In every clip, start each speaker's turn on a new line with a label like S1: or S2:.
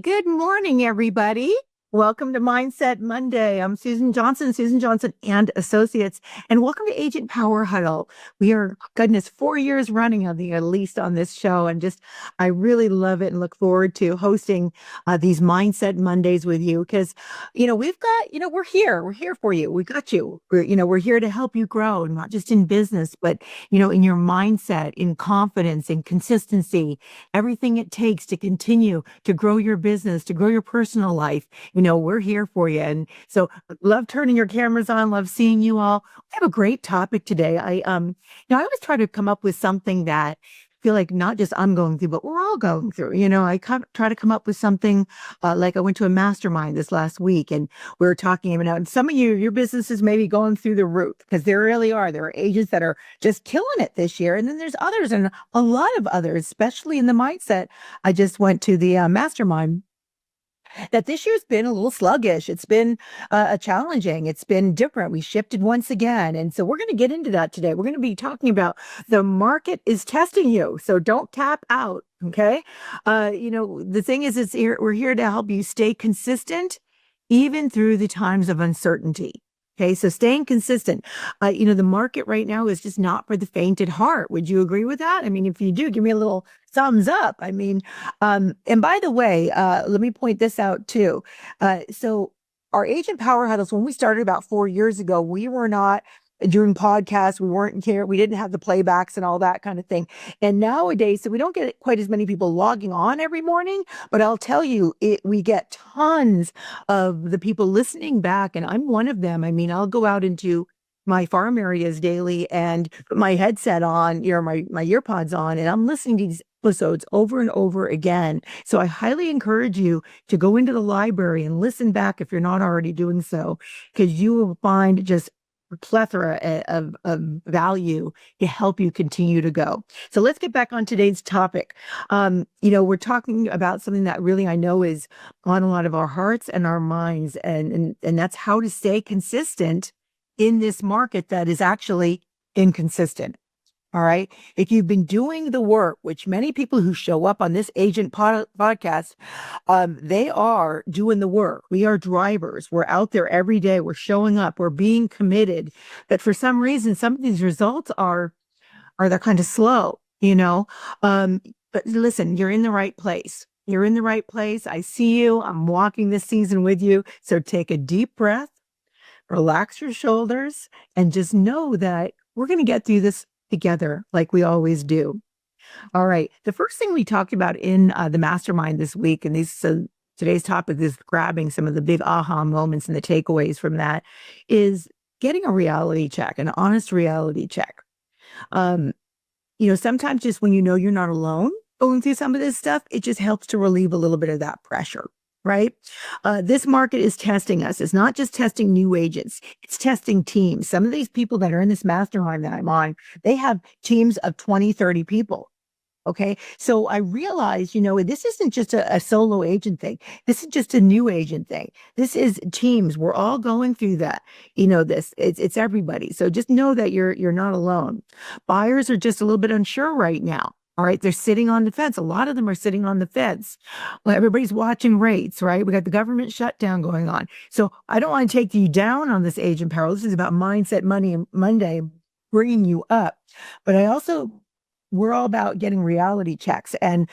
S1: Good morning, everybody. Welcome to Mindset Monday. I'm Susan Johnson and Associates, and welcome to Agent Power Huddle. We are, goodness, 4 years running on at least on this show, and I really love it and look forward to hosting these Mindset Mondays with you because, we've got, we're here for you. We got you. We're here to help you grow, not just in business, but, in your mindset, in confidence, in consistency, everything it takes to continue to grow your business, to grow your personal life. We're here for you. And so love turning your cameras on, love seeing you all. We have a great topic today. I always try to come up with something that I feel like not just I'm going through, but we're all going through. Try to come up with something like I went to a mastermind this last week and we were talking about, and some of your businesses may be going through the roof because there really are. There are agents that are just killing it this year. And then there's others and a lot of others, especially in the mindset. I just went to the mastermind that this year's been a little sluggish. It's been challenging. It's been different. We shifted once again. And so we're going to get into that today. We're going to be talking about the market is testing you. So don't tap out. Okay. The thing is, we're here to help you stay consistent even through the times of uncertainty. Okay, so staying consistent. The market right now is just not for the faint at heart. Would you agree with that? I mean, if you do, give me a little thumbs up. And by the way, let me point this out too. So our agent power huddles, when we started about 4 years ago, we were not doing podcasts. We weren't here. We didn't have the playbacks and all that kind of thing. And nowadays, so we don't get quite as many people logging on every morning, but I'll tell you, we get tons of the people listening back. And I'm one of them. I mean, I'll go out into my farm areas daily and put my headset on, my ear pods on, and I'm listening to these episodes over and over again. So I highly encourage you to go into the library and listen back if you're not already doing so, because you will find just a plethora of value to help you continue to go. So let's get back on today's topic. We're talking about something that really I know is on a lot of our hearts and our minds, and that's how to stay consistent in this market that is actually inconsistent. All right. If you've been doing the work, which many people who show up on this agent podcast, they are doing the work. We are drivers. We're out there every day. We're showing up. We're being committed. But for some reason, some of these results they're kind of slow, but listen, you're in the right place. You're in the right place. I see you. I'm walking this season with you. So take a deep breath, relax your shoulders, and just know that we're going to get through this together like we always do. All right. The first thing we talked about in the mastermind this week, and today's topic is grabbing some of the big aha moments and the takeaways from that, is getting a reality check, an honest reality check. Sometimes just when you're not alone going through some of this stuff, it just helps to relieve a little bit of that pressure. Right? This market is testing us. It's not just testing new agents. It's testing teams. Some of these people that are in this mastermind that I'm on, they have teams of 20, 30 people. Okay. So I realized, this isn't just a solo agent thing. This is just a new agent thing. This is teams. We're all going through that. It's everybody. So just know that you're not alone. Buyers are just a little bit unsure right now. All right. They're sitting on the fence. A lot of them are sitting on the fence. Well, everybody's watching rates, right? We got the government shutdown going on. So I don't want to take you down on this agent power. This is about Mindset Monday, bringing you up. But we're all about getting reality checks. And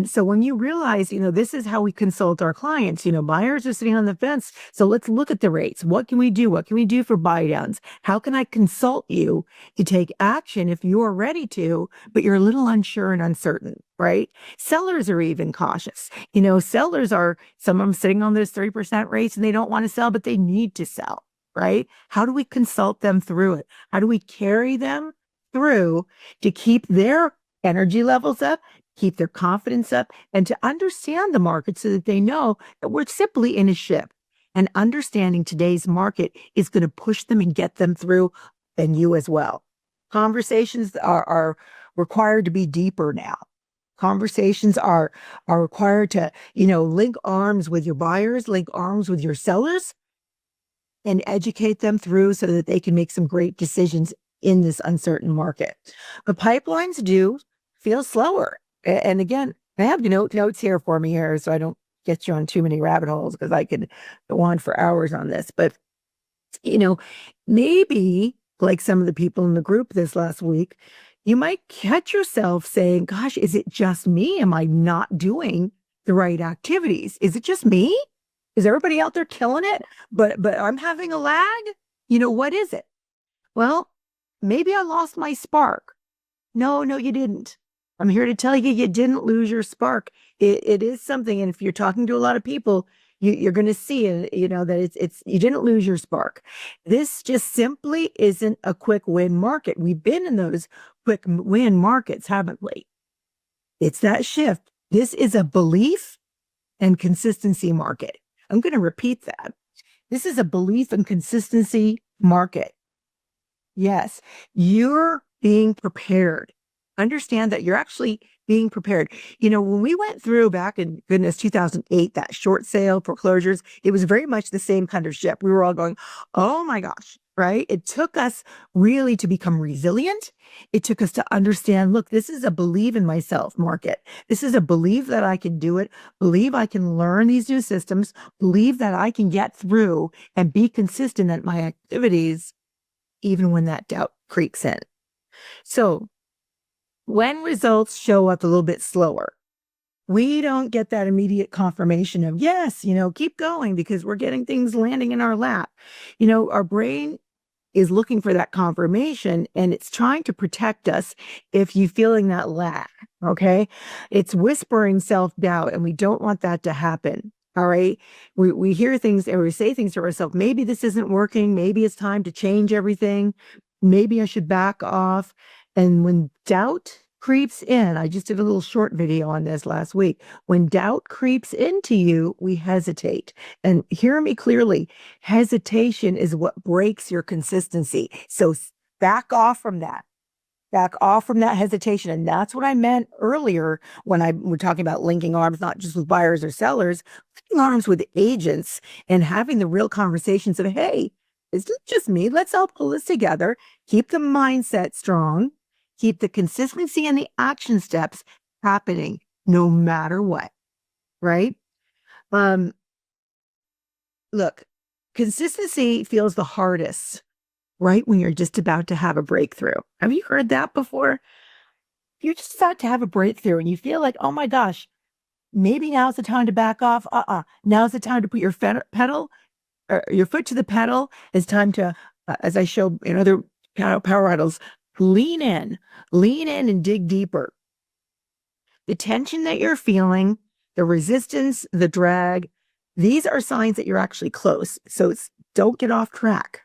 S1: so when you realize, this is how we consult our clients, buyers are sitting on the fence. So let's look at the rates. What can we do? What can we do for buy downs? How can I consult you to take action if you're ready to, but you're a little unsure and uncertain, right? Sellers are even cautious. Sellers are, some of them sitting on those 3% rates and they don't want to sell, but they need to sell, right? How do we consult them through it? How do we carry them through to keep their energy levels up, keep their confidence up, and to understand the market so that they know that we're simply in a ship. And understanding today's market is going to push them and get them through, and you as well. Conversations are required to be deeper now. Conversations are required to, link arms with your buyers, link arms with your sellers, and educate them through so that they can make some great decisions in this uncertain market. But pipelines do feel slower. And again, I have notes here for me here so I don't get you on too many rabbit holes because I could go on for hours on this. But, you know, maybe like some of the people in the group this last week, you might catch yourself saying, gosh, is it just me? Am I not doing the right activities? Is it just me? Is everybody out there killing it? But I'm having a lag? What is it? Well, maybe I lost my spark. No, no, you didn't. I'm here to tell you, you didn't lose your spark. It is something, and if you're talking to a lot of people, you're going to see it. That it's you didn't lose your spark. This just simply isn't a quick win market. We've been in those quick win markets, haven't we? It's that shift. This is a belief and consistency market. I'm going to repeat that. This is a belief and consistency market. Yes, you're being prepared. Understand that you're actually being prepared. When we went through back in 2008, that short sale foreclosures, it was very much the same kind of ship. We were all going, oh my gosh, right? It took us really to become resilient. It took us to understand, look, this is a believe in myself market. This is a believe that I can do it, believe I can learn these new systems, believe that I can get through and be consistent at my activities, even when that doubt creeps in. So when results show up a little bit slower, we don't get that immediate confirmation of, yes, keep going because we're getting things landing in our lap. Our brain is looking for that confirmation and it's trying to protect us if you're feeling that lag, okay? It's whispering self-doubt and we don't want that to happen. All right. We hear things and we say things to ourselves. Maybe this isn't working. Maybe it's time to change everything. Maybe I should back off. And when doubt creeps in, I just did a little short video on this last week. When doubt creeps into you, we hesitate. And hear me clearly, hesitation is what breaks your consistency. So back off from that. Back off from that hesitation. And that's what I meant earlier when we're talking about linking arms, not just with buyers or sellers, linking arms with agents and having the real conversations of, hey, it's not just me. Let's all pull this together. Keep the mindset strong. Keep the consistency and the action steps happening no matter what. Right? Look, consistency feels the hardest right when you're just about to have a breakthrough. Have you heard that before? You're just about to have a breakthrough and you feel like, oh my gosh, maybe now's the time to back off. Now's the time to put your pedal or your foot to the pedal. It's time to, as I show in other power huddles, lean in and dig deeper. The tension that you're feeling, the resistance, the drag, these are signs that you're actually close. So don't get off track.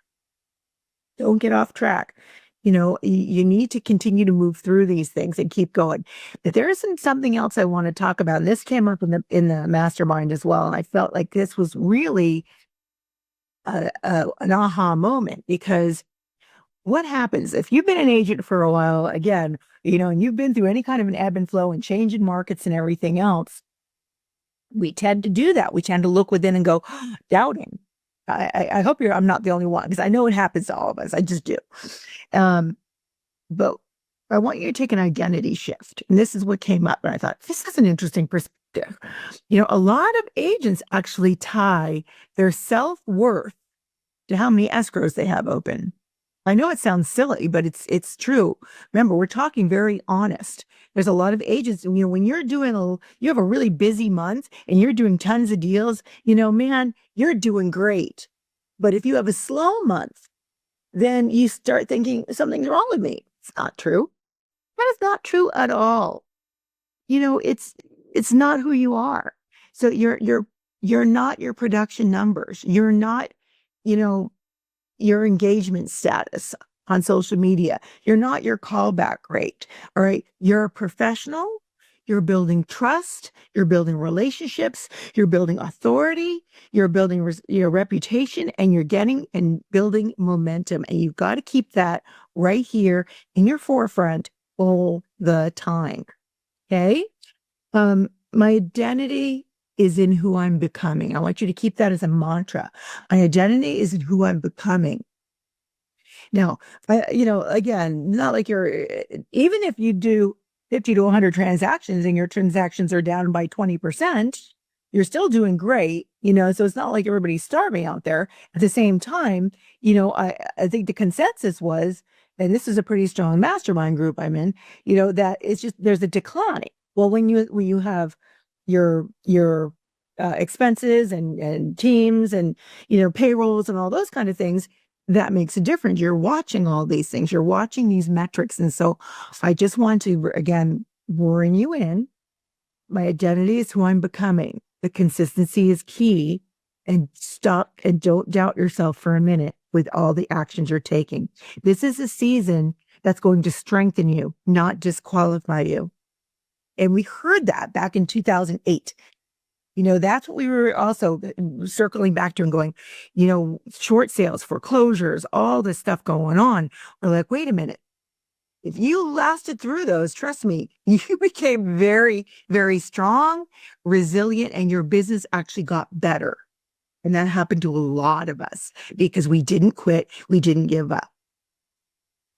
S1: Don't get off track. You need to continue to move through these things and keep going. But there isn't something else I want to talk about. And this came up in the mastermind as well. And I felt like this was really an aha moment, because what happens if you've been an agent for a while, again, and you've been through any kind of an ebb and flow and change in markets and everything else, we tend to do that. We tend to look within and go, doubting. I hope I'm not the only one, because I know it happens to all of us. I just do. But I want you to take an identity shift. And this is what came up. And I thought, this is an interesting perspective. A lot of agents actually tie their self-worth to how many escrows they have open. I know it sounds silly, but it's true. Remember, we're talking very honest. There's a lot of agents, when you're you have a really busy month and you're doing tons of deals, man, you're doing great. But if you have a slow month, then you start thinking something's wrong with me. It's not true. That is not true at all. It's not who you are. So you're not your production numbers. You're not, your engagement status on social media. You're not your callback rate. All right. You're a professional. You're building trust. You're building relationships. You're building authority. You're building your reputation, and you're getting and building momentum. And you've got to keep that right here in your forefront all the time. Okay. My identity is in who I'm becoming. I want you to keep that as a mantra. My identity is in who I'm becoming. Now, again, not like even if you do 50 to 100 transactions and your transactions are down by 20%, you're still doing great, so it's not like everybody's starving out there. At the same time, I think the consensus was, and this is a pretty strong mastermind group I'm in, that it's just there's a decline. Well, when you have your expenses and teams and payrolls and all those kind of things, that makes a difference. You're watching all these things. You're watching these metrics, and so I just want to again bring you in. My identity is who I'm becoming. The consistency is key. And stop and don't doubt yourself for a minute with all the actions you're taking. This is a season that's going to strengthen you, not disqualify you. And we heard that back in 2008. That's what we were also circling back to and going, short sales, foreclosures, all this stuff going on. We're like, wait a minute. If you lasted through those, trust me, you became very, very strong, resilient, and your business actually got better. And that happened to a lot of us because we didn't quit. We didn't give up.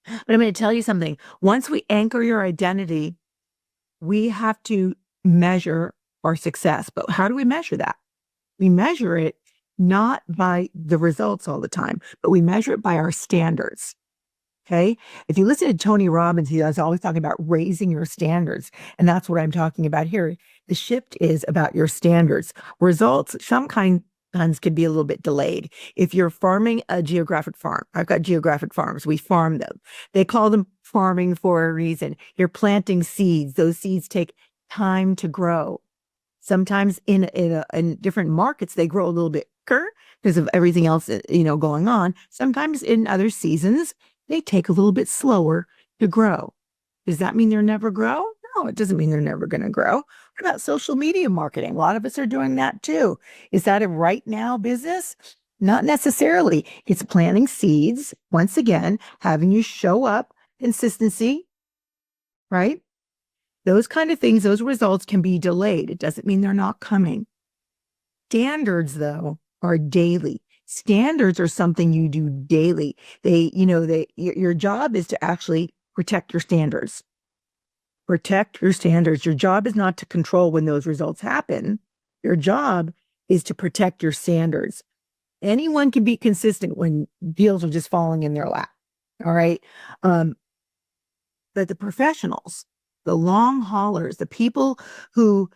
S1: But I'm going to tell you something. Once we anchor your identity, we have to measure our success. But how do we measure that? We measure it not by the results all the time, but we measure it by our standards. Okay. If you listen to Tony Robbins, he was always talking about raising your standards. And that's what I'm talking about here. The shift is about your standards. Results, sometimes could be a little bit delayed. If you're farming a geographic farm, I've got geographic farms, we farm them. They call them farming for a reason. You're planting seeds. Those seeds take time to grow. Sometimes in different markets, they grow a little bit quicker because of everything else, going on. Sometimes in other seasons, they take a little bit slower to grow. Does that mean they'll never grow? No, it doesn't mean they're never going to grow. What about social media marketing? A lot of us are doing that too. Is that a right now business? Not necessarily. It's planting seeds. Once again, having you show up, consistency, right? Those kind of things, those results can be delayed. It doesn't mean they're not coming. Standards, though, are daily. Standards are something you do daily. Your job is to actually protect your standards. Protect your standards. Your job is not to control when those results happen. Your job is to protect your standards. Anyone can be consistent when deals are just falling in their lap. All right. But the professionals, the long haulers, the people who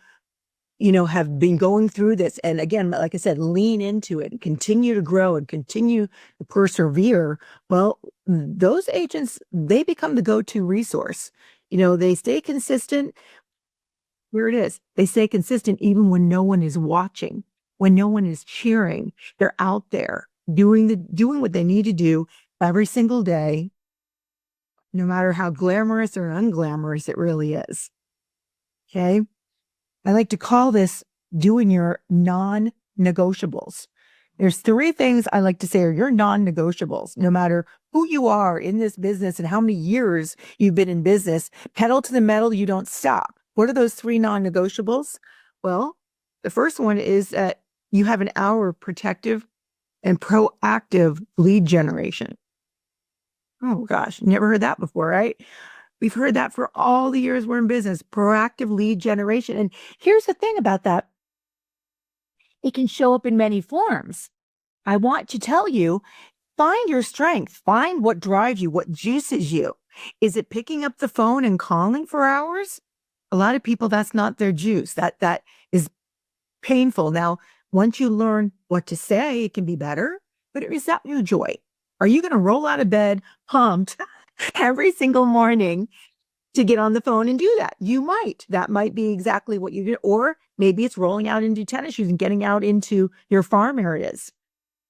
S1: have been going through this. And again, like I said, lean into it and continue to grow and continue to persevere. Well, those agents, they become the go-to resource. They stay consistent. Where it is, they stay consistent even when no one is watching, when no one is cheering. They're out there doing what they need to do every single day, no matter how glamorous or unglamorous it really is. Okay. I like to call this doing your non-negotiables. There's 3 things I like to say are your non-negotiables. No matter who you are in this business and how many years you've been in business, pedal to the metal, you don't stop. What are those 3 non-negotiables? Well, the first one is that you have an hour of protective and proactive lead generation. Oh gosh, never heard that before, right? We've heard that for all the years we're in business, proactive lead generation. And here's the thing about that. It can show up in many forms. I want to tell you, find your strength, find what drives you, what juices you. Is it picking up the phone and calling for hours? A lot of people, that's not their juice. That is painful. Now, once you learn what to say, it can be better, but is that your joy? Are you going to roll out of bed pumped every single morning to get on the phone and do that? You might. That might be exactly what you do. Or maybe it's rolling out into tennis shoes and getting out into your farm areas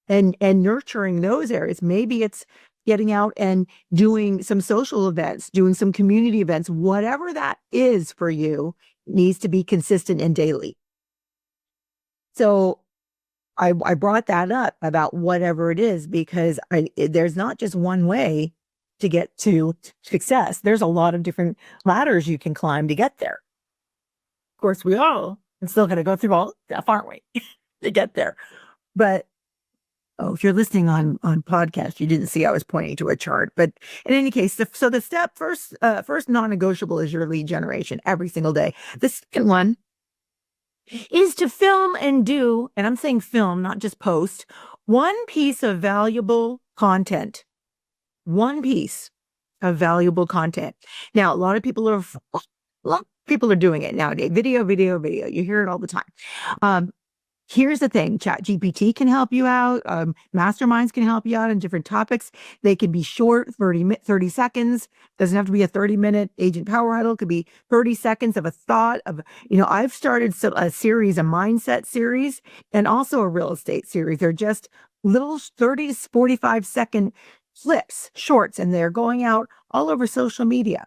S1: and nurturing those areas. Maybe it's getting out and doing some social events, doing some community events. Whatever that is for you needs to be consistent and daily. So I brought that up about whatever it is because there's not just one way to get to success. There's a lot of different ladders you can climb to get there. Of course, we all are still going to go through all stuff, aren't we, to get there? But if you're listening on podcast, you didn't see I was pointing to a chart. But in any case, so the first non-negotiable is your lead generation every single day. The second one is to film and do, and I'm saying film, not just post, one piece of valuable content. One piece of valuable content. Now, a lot of people are doing it nowadays. Video, video, video. You hear it all the time. Here's the thing, ChatGPT can help you out. Masterminds can help you out on different topics. They can be short, 30 seconds. Doesn't have to be a 30-minute Agent Power Huddle. It could be 30 seconds of a thought of, I've started a series, a mindset series, and also a real estate series. They're just little 30 to 45-second clips, shorts, and they're going out all over social media,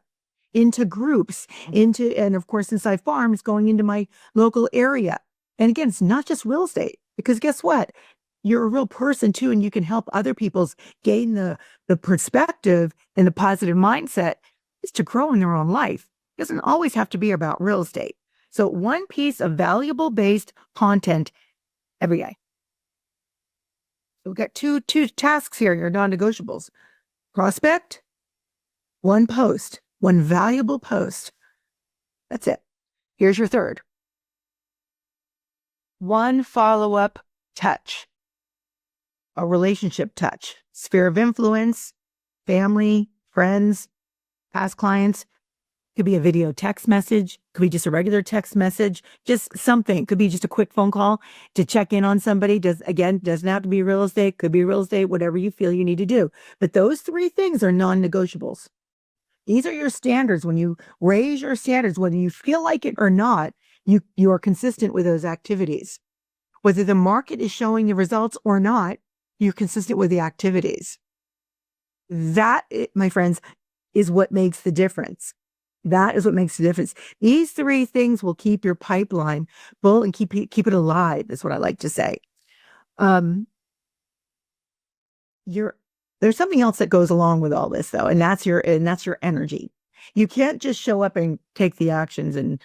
S1: into groups, and of course, inside farms, going into my local area. And again, it's not just real estate, because guess what? You're a real person too, and you can help other people's gain the perspective and the positive mindset is to grow in their own life. It doesn't always have to be about real estate. So one piece of valuable based content every day. So we've got two tasks here, your non-negotiables. Prospect, one post, one valuable post. That's it. Here's your third. One follow-up touch, a relationship touch, sphere of influence, family, friends, past clients. Could be a video text message, could be just a regular text message, just something. Could be just a quick phone call to check in on somebody. Doesn't have to be real estate, could be real estate, whatever you feel you need to do. But those three things are non-negotiables. These are your standards. When you raise your standards, whether you feel like it or not, you are consistent with those activities. Whether the market is showing the results or not, you're consistent with the activities. That, my friends, is what makes the difference. That is what makes the difference. These three things will keep your pipeline full and keep it alive, is what I like to say. There's something else that goes along with all this, though, and that's your energy. You can't just show up and take the actions and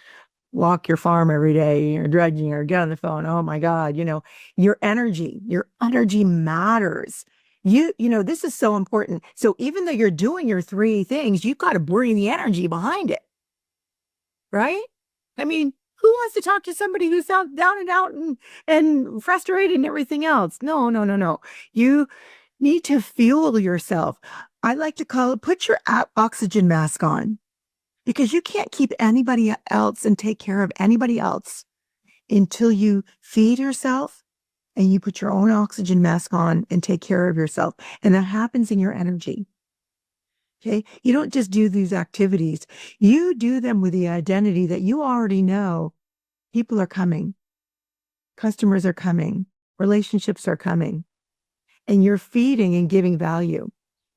S1: walk your farm every day, or dredging, or get on the phone. Oh my God, your energy matters. This is so important. So even though you're doing your three things, you've got to bring the energy behind it, right? I mean, who wants to talk to somebody who's down and out and frustrated and everything else? No. You need to fuel yourself. I like to call it, put your oxygen mask on, because you can't keep anybody else and take care of anybody else until you feed yourself and you put your own oxygen mask on and take care of yourself. And that happens in your energy. Okay. You don't just do these activities. You do them with the identity that you already know people are coming. Customers are coming. Relationships are coming. And you're feeding and giving value.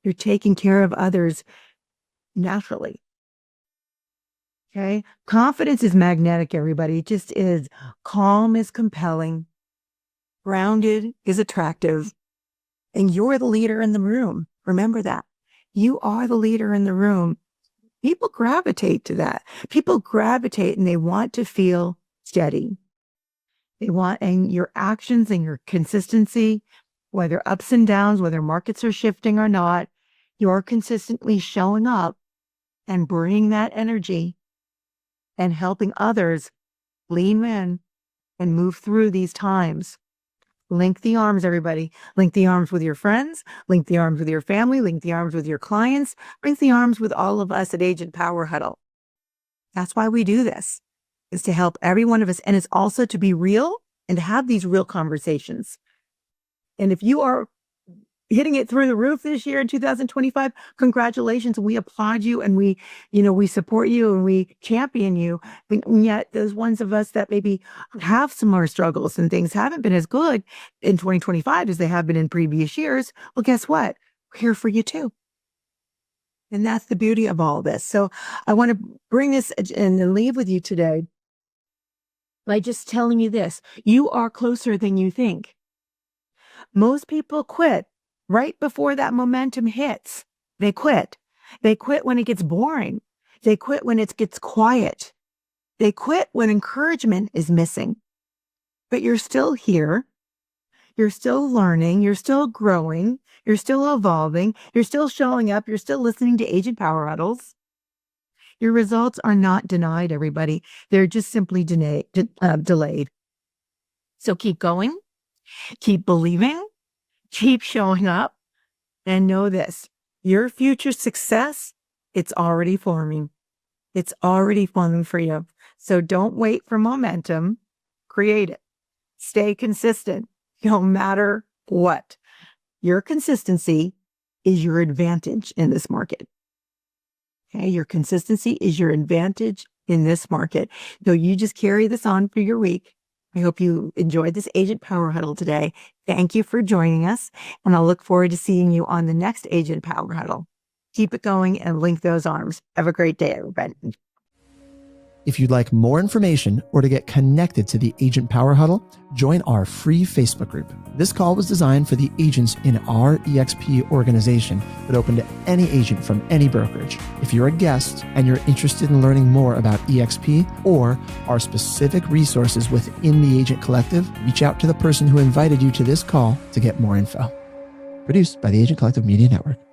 S1: You're taking care of others naturally. Okay. Confidence is magnetic, everybody. It just is. Calm is compelling. Grounded is attractive. And you're the leader in the room. Remember that. You are the leader in the room. People gravitate to that. People gravitate and they want to feel steady. And your actions and your consistency, whether ups and downs, whether markets are shifting or not, you're consistently showing up and bringing that energy and helping others lean in and move through these times. Link the arms, everybody. Link the arms with your friends, link the arms with your family, link the arms with your clients, link the arms with all of us at Agent Power Huddle. That's why we do this, is to help every one of us. And it's also to be real and to have these real conversations. And if you are hitting it through the roof this year in 2025, congratulations. We applaud you, and we support you, and we champion you. And yet those ones of us that maybe have some more struggles and things haven't been as good in 2025 as they have been in previous years, well, guess what? We're here for you too. And that's the beauty of all this. So I want to bring this and leave with you today by just telling you this. You are closer than you think. Most people quit right before that momentum hits. They quit. They quit when it gets boring. They quit when it gets quiet. They quit when encouragement is missing. But you're still here. You're still learning. You're still growing. You're still evolving. You're still showing up. You're still listening to Agent Power Huddles. Your results are not denied, everybody. They're just simply delayed. So keep going, keep believing, keep showing up, and know this, your future success, it's already forming. It's already forming for you. So don't wait for momentum. Create it. Stay consistent no matter what. Your consistency is your advantage in this market. Okay, your consistency is your advantage in this market. So you just carry this on for your week. I hope you enjoyed this Agent Power Huddle today. Thank you for joining us, and I'll look forward to seeing you on the next Agent Power Huddle. Keep it going and link those arms. Have a great day, everybody.
S2: If you'd like more information or to get connected to the Agent Power Huddle, join our free Facebook group. This call was designed for the agents in our EXP organization, but open to any agent from any brokerage. If you're a guest and you're interested in learning more about EXP or our specific resources within the Agent Collective, reach out to the person who invited you to this call to get more info. Produced by the Agent Collective Media Network.